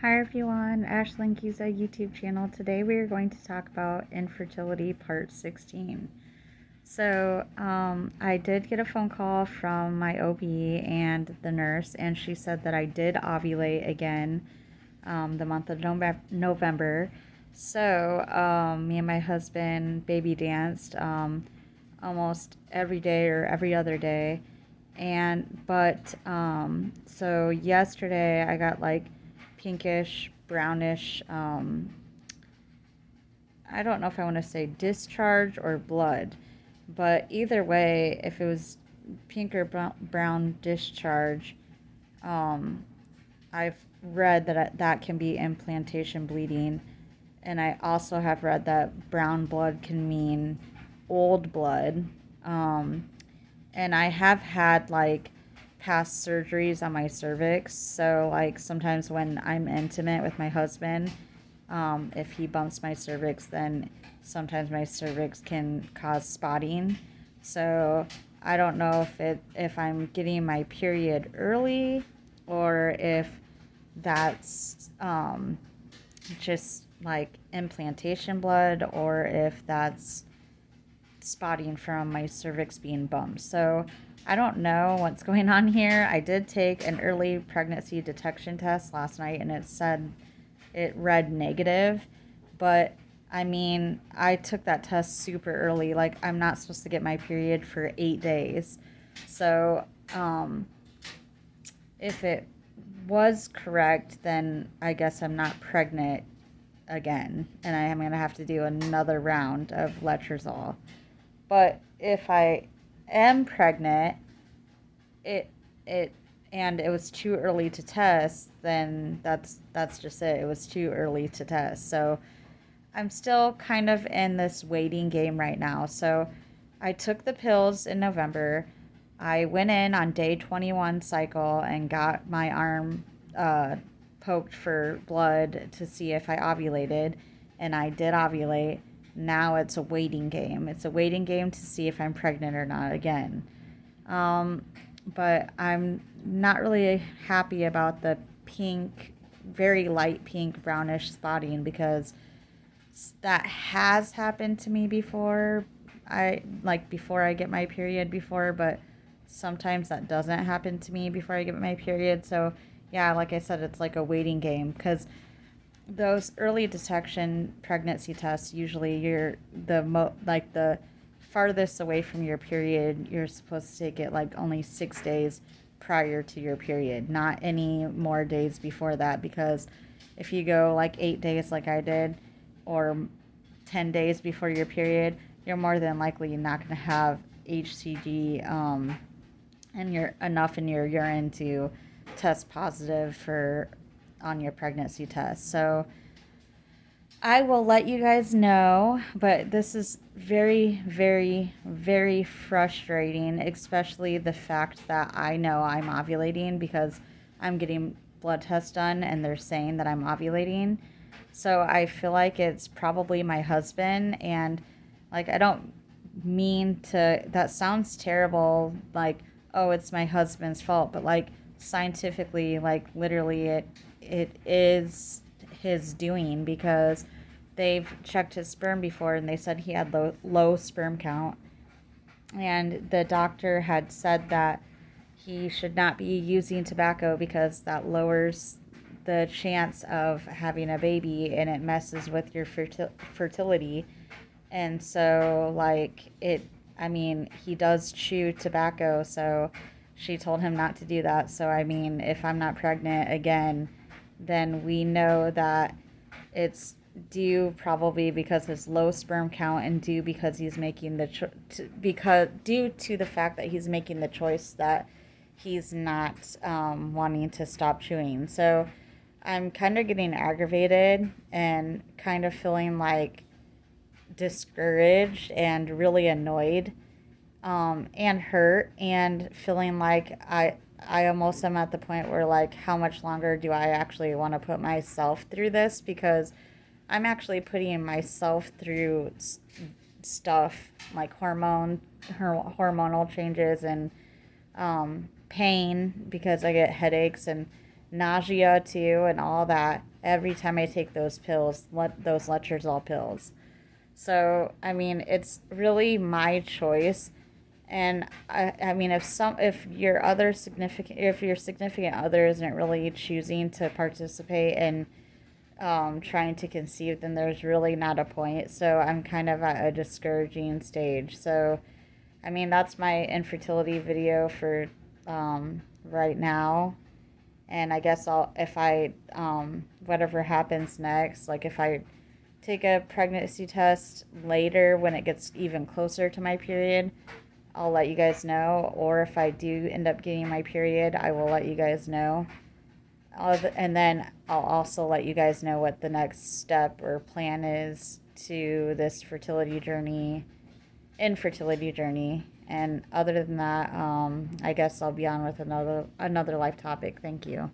Hi everyone, Ashlyn Kiza YouTube channel. Today we are going to talk about infertility part 16. I did get a phone call from my OB and the nurse, and she said that I did ovulate again the month of November. Me and my husband baby danced almost every day or every other day. So yesterday I got like pinkish, brownish, I don't know if I want to say discharge or blood, but either way, if it was pink or brown discharge, um, I've read that can be implantation bleeding, and I also have read that brown blood can mean old blood. Um, and I have had like past surgeries on my cervix. So like sometimes when I'm intimate with my husband, if he bumps my cervix, then sometimes my cervix can cause spotting. So I don't know if I'm getting my period early or if that's just like implantation blood or if that's spotting from my cervix being bumped. So I don't know what's going on here. I did take an early pregnancy detection test last night and it read negative, but I mean, I took that test super early. Like, I'm not supposed to get my period for 8 days. So, if it was correct, then I guess I'm not pregnant again, and I am going to have to do another round of letrozole. But if I am pregnant, it it and it was too early to test, then that's just it. It was too early to test. So I'm still kind of in this waiting game right now. So I took the pills in November. I went in on day 21 cycle and got my arm poked for blood to see if I ovulated, and I did ovulate. Now it's a waiting game. It's a waiting game to see if I'm pregnant or not again. Um, but I'm not really happy about the pink, very light pink brownish spotting because that has happened to me before. I like before I get my period before, but sometimes that doesn't happen to me before I get my period. So, yeah, like I said, it's like a waiting game because those early detection pregnancy tests usually you're the farthest away from your period. You're supposed to take it like only 6 days prior to your period, not any more days before that, because if you go like 8 days like I did or 10 days before your period, you're more than likely not going to have HCG and you're enough in your urine to test positive for on your pregnancy test. So I will let you guys know, but this is very, very, very frustrating, especially the fact that I know I'm ovulating because I'm getting blood tests done and they're saying that I'm ovulating. So I feel like it's probably my husband, and like I don't mean to, that sounds terrible, like, oh, it's my husband's fault, but like scientifically, like literally it is his doing because they've checked his sperm before and they said he had low sperm count, and the doctor had said that he should not be using tobacco because that lowers the chance of having a baby and it messes with your fertility. And so, like, I mean, he does chew tobacco, so she told him not to do that. So, I mean, if I'm not pregnant again, then we know that it's due probably because his low sperm count and due because he's making because due to the fact that he's making the choice that he's not wanting to stop chewing. So I'm kind of getting aggravated and kind of feeling like discouraged and really annoyed, and hurt, and feeling like I almost am at the point where like how much longer do I actually want to put myself through this, because I'm actually putting myself through stuff like hormonal changes and pain because I get headaches and nausea too, and all that every time I take those pills, those letrozole pills. So, I mean, it's really my choice. And I mean, if your significant other isn't really choosing to participate in trying to conceive, then there's really not a point. So I'm kind of at a discouraging stage. So, I mean, that's my infertility video for right now. And I guess if I, whatever happens next, like if I take a pregnancy test later when it gets even closer to my period, I'll let you guys know. Or if I do end up getting my period, I will let you guys know. And then I'll also let you guys know what the next step or plan is to this infertility journey. And other than that, I guess I'll be on with another life topic. Thank you.